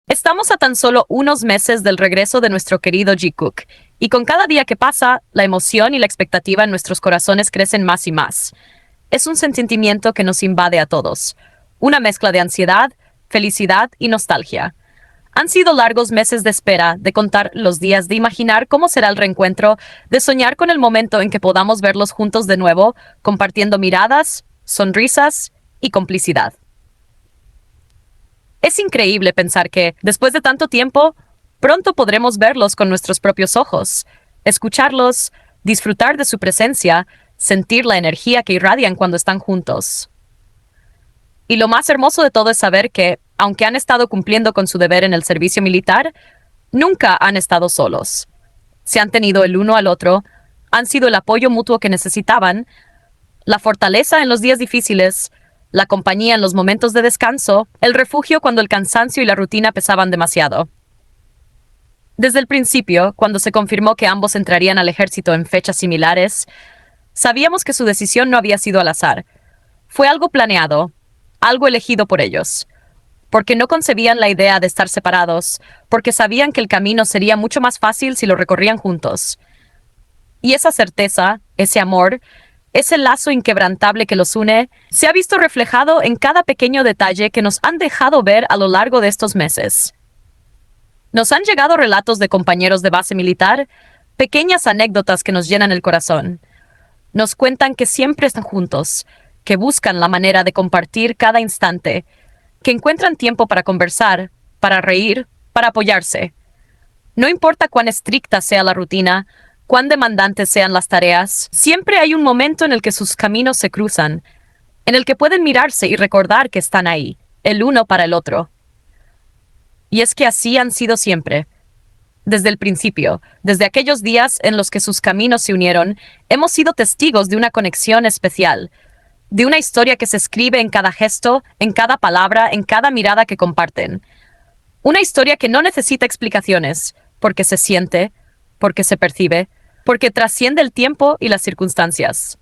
Estamos a tan solo unos meses del regreso de nuestro querido Jikook, y con cada día que pasa, la emoción y la expectativa en nuestros corazones crecen más y más. Es un sentimiento que nos invade a todos, una mezcla de ansiedad, felicidad y nostalgia. Han sido largos meses de espera, de contar los días, de imaginar cómo será el reencuentro, de soñar con el momento en que podamos verlos juntos de nuevo, compartiendo miradas, sonrisas y complicidad. Es increíble pensar que, después de tanto tiempo, pronto podremos verlos con nuestros propios ojos, escucharlos, disfrutar de su presencia, sentir la energía que irradian cuando están juntos. Y lo más hermoso de todo es saber que, aunque han estado cumpliendo con su deber en el servicio militar, nunca han estado solos. Se han tenido el uno al otro, han sido el apoyo mutuo que necesitaban, la fortaleza en los días difíciles, la compañía en los momentos de descanso, el refugio cuando el cansancio y la rutina pesaban demasiado. Desde el principio, cuando se confirmó que ambos entrarían al ejército en fechas similares, sabíamos que su decisión no había sido al azar. Fue algo planeado, algo elegido por ellos. Porque no concebían la idea de estar separados, porque sabían que el camino sería mucho más fácil si lo recorrían juntos. Y esa certeza, ese amor, ese lazo inquebrantable que los une, se ha visto reflejado en cada pequeño detalle que nos han dejado ver a lo largo de estos meses. Nos han llegado relatos de compañeros de base militar, pequeñas anécdotas que nos llenan el corazón. Nos cuentan que siempre están juntos, que buscan la manera de compartir cada instante, que encuentran tiempo para conversar, para reír, para apoyarse. No importa cuán estricta sea la rutina, cuán demandantes sean las tareas, siempre hay un momento en el que sus caminos se cruzan, en el que pueden mirarse y recordar que están ahí, el uno para el otro. Y es que así han sido siempre. Desde el principio, desde aquellos días en los que sus caminos se unieron, hemos sido testigos de una conexión especial, de una historia que se escribe en cada gesto, en cada palabra, en cada mirada que comparten. Una historia que no necesita explicaciones, porque se siente, porque se percibe, porque trasciende el tiempo y las circunstancias.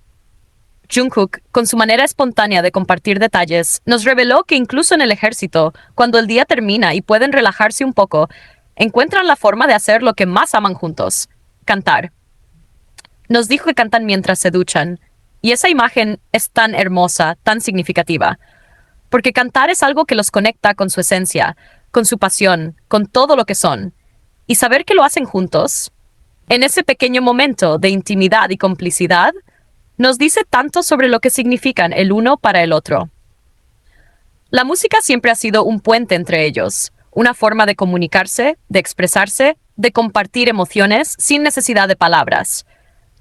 Jungkook, con su manera espontánea de compartir detalles, nos reveló que incluso en el ejército, cuando el día termina y pueden relajarse un poco, encuentran la forma de hacer lo que más aman juntos: cantar. Nos dijo que cantan mientras se duchan, y esa imagen es tan hermosa, tan significativa, porque cantar es algo que los conecta con su esencia, con su pasión, con todo lo que son, y saber que lo hacen juntos, en ese pequeño momento de intimidad y complicidad, nos dice tanto sobre lo que significan el uno para el otro. La música siempre ha sido un puente entre ellos, una forma de comunicarse, de expresarse, de compartir emociones sin necesidad de palabras.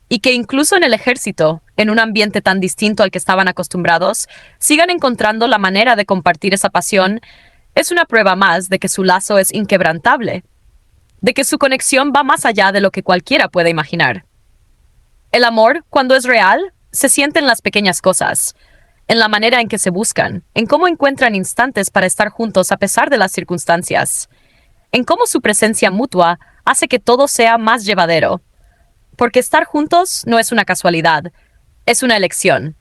Y que incluso en el ejército, en un ambiente tan distinto al que estaban acostumbrados, sigan encontrando la manera de compartir esa pasión, es una prueba más de que su lazo es inquebrantable, de que su conexión va más allá de lo que cualquiera puede imaginar. El amor, cuando es real, se siente en las pequeñas cosas, en la manera en que se buscan, en cómo encuentran instantes para estar juntos a pesar de las circunstancias, en cómo su presencia mutua hace que todo sea más llevadero. Porque estar juntos no es una casualidad, es una elección.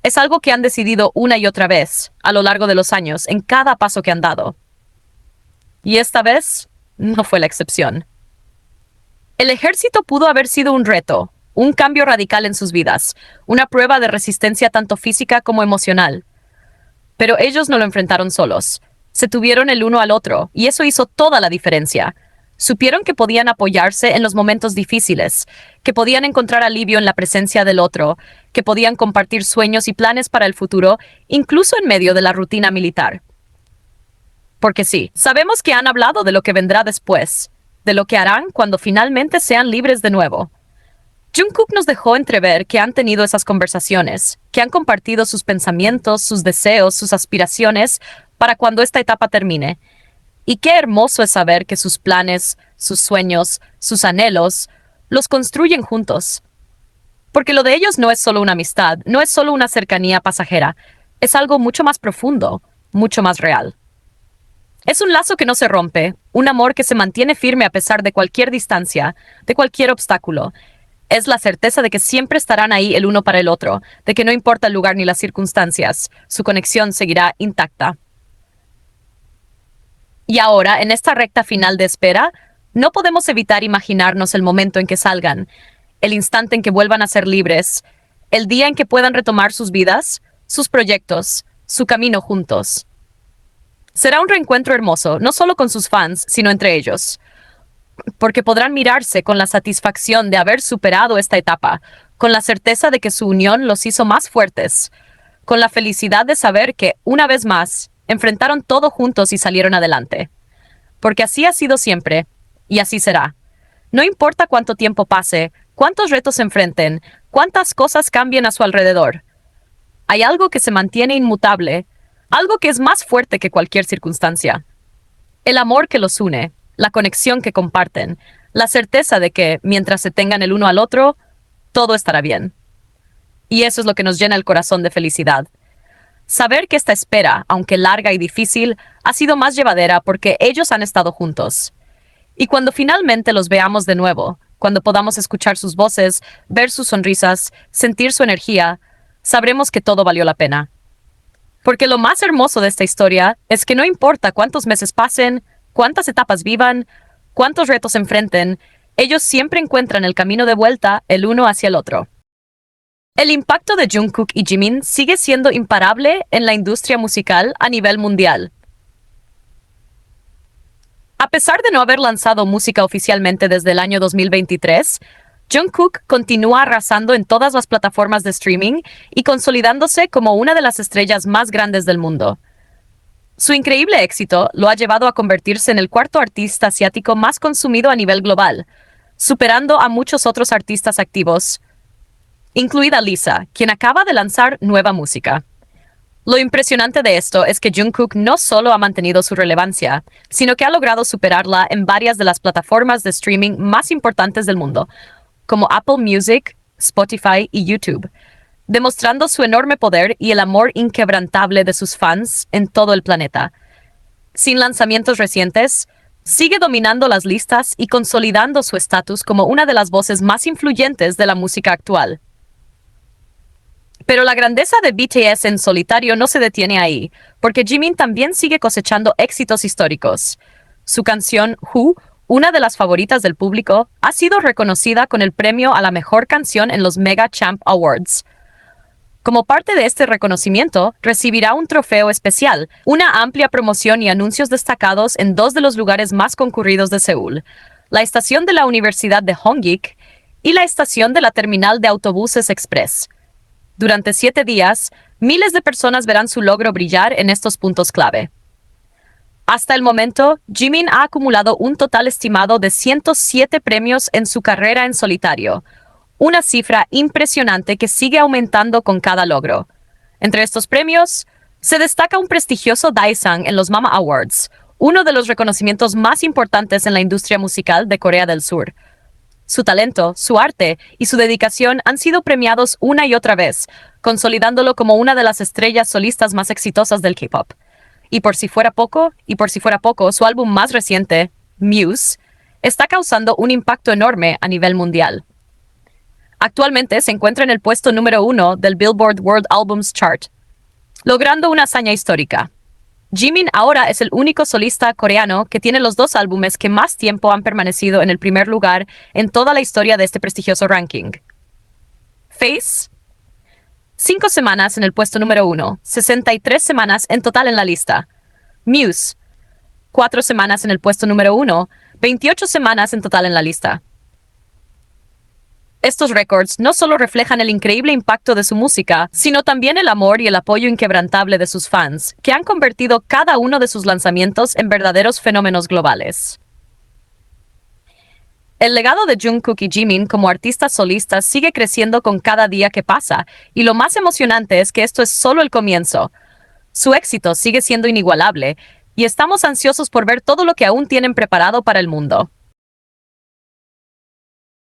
Es algo que han decidido una y otra vez, a lo largo de los años, en cada paso que han dado. Y esta vez no fue la excepción. El ejército pudo haber sido un reto, un cambio radical en sus vidas, una prueba de resistencia tanto física como emocional. Pero ellos no lo enfrentaron solos. Se tuvieron el uno al otro, y eso hizo toda la diferencia. Supieron que podían apoyarse en los momentos difíciles, que podían encontrar alivio en la presencia del otro, que podían compartir sueños y planes para el futuro, incluso en medio de la rutina militar. Porque sí, sabemos que han hablado de lo que vendrá después, de lo que harán cuando finalmente sean libres de nuevo. Jungkook nos dejó entrever que han tenido esas conversaciones, que han compartido sus pensamientos, sus deseos, sus aspiraciones para cuando esta etapa termine. Y qué hermoso es saber que sus planes, sus sueños, sus anhelos, los construyen juntos. Porque lo de ellos no es solo una amistad, no es solo una cercanía pasajera, es algo mucho más profundo, mucho más real. Es un lazo que no se rompe, un amor que se mantiene firme a pesar de cualquier distancia, de cualquier obstáculo. Es la certeza de que siempre estarán ahí el uno para el otro, de que no importa el lugar ni las circunstancias, su conexión seguirá intacta. Y ahora, en esta recta final de espera, no podemos evitar imaginarnos el momento en que salgan, el instante en que vuelvan a ser libres, el día en que puedan retomar sus vidas, sus proyectos, su camino juntos. Será un reencuentro hermoso, no solo con sus fans, sino entre ellos, porque podrán mirarse con la satisfacción de haber superado esta etapa, con la certeza de que su unión los hizo más fuertes, con la felicidad de saber que, una vez más, enfrentaron todo juntos y salieron adelante. Porque así ha sido siempre, y así será. No importa cuánto tiempo pase, cuántos retos se enfrenten, cuántas cosas cambien a su alrededor. Hay algo que se mantiene inmutable, algo que es más fuerte que cualquier circunstancia. El amor que los une, la conexión que comparten, la certeza de que, mientras se tengan el uno al otro, todo estará bien. Y eso es lo que nos llena el corazón de felicidad. Saber que esta espera, aunque larga y difícil, ha sido más llevadera porque ellos han estado juntos. Y cuando finalmente los veamos de nuevo, cuando podamos escuchar sus voces, ver sus sonrisas, sentir su energía, sabremos que todo valió la pena. Porque lo más hermoso de esta historia es que no importa cuántos meses pasen, cuántas etapas vivan, cuántos retos enfrenten, ellos siempre encuentran el camino de vuelta el uno hacia el otro. El impacto de Jungkook y Jimin sigue siendo imparable en la industria musical a nivel mundial. A pesar de no haber lanzado música oficialmente desde el año 2023, Jungkook continúa arrasando en todas las plataformas de streaming y consolidándose como una de las estrellas más grandes del mundo. Su increíble éxito lo ha llevado a convertirse en el cuarto artista asiático más consumido a nivel global, superando a muchos otros artistas activos, incluida Lisa, quien acaba de lanzar nueva música. Lo impresionante de esto es que Jungkook no solo ha mantenido su relevancia, sino que ha logrado superarla en varias de las plataformas de streaming más importantes del mundo, como Apple Music, Spotify y YouTube, demostrando su enorme poder y el amor inquebrantable de sus fans en todo el planeta. Sin lanzamientos recientes, sigue dominando las listas y consolidando su estatus como una de las voces más influyentes de la música actual. Pero la grandeza de BTS en solitario no se detiene ahí, porque Jimin también sigue cosechando éxitos históricos. Su canción Who, una de las favoritas del público, ha sido reconocida con el premio a la mejor canción en los Mega Champ Awards. Como parte de este reconocimiento, recibirá un trofeo especial, una amplia promoción y anuncios destacados en dos de los lugares más concurridos de Seúl, la estación de la Universidad de Hongik y la estación de la terminal de autobuses Express. Durante 7 días, miles de personas verán su logro brillar en estos puntos clave. Hasta el momento, Jimin ha acumulado un total estimado de 107 premios en su carrera en solitario, una cifra impresionante que sigue aumentando con cada logro. Entre estos premios, se destaca un prestigioso Daesang en los Mama Awards, uno de los reconocimientos más importantes en la industria musical de Corea del Sur. Su talento, su arte y su dedicación han sido premiados una y otra vez, consolidándolo como una de las estrellas solistas más exitosas del K-pop. Y por si fuera poco, su álbum más reciente, Muse, está causando un impacto enorme a nivel mundial. Actualmente se encuentra en el puesto número 1 del Billboard World Albums Chart, logrando una hazaña histórica. Jimin ahora es el único solista coreano que tiene los 2 álbumes que más tiempo han permanecido en el primer lugar en toda la historia de este prestigioso ranking. Face, 5 semanas en el puesto número 1, 63 semanas en total en la lista. Muse, 4 semanas en el puesto número 1, 28 semanas en total en la lista. Estos récords no solo reflejan el increíble impacto de su música, sino también el amor y el apoyo inquebrantable de sus fans, que han convertido cada uno de sus lanzamientos en verdaderos fenómenos globales. El legado de Jungkook y Jimin como artistas solistas sigue creciendo con cada día que pasa, y lo más emocionante es que esto es solo el comienzo. Su éxito sigue siendo inigualable, y estamos ansiosos por ver todo lo que aún tienen preparado para el mundo.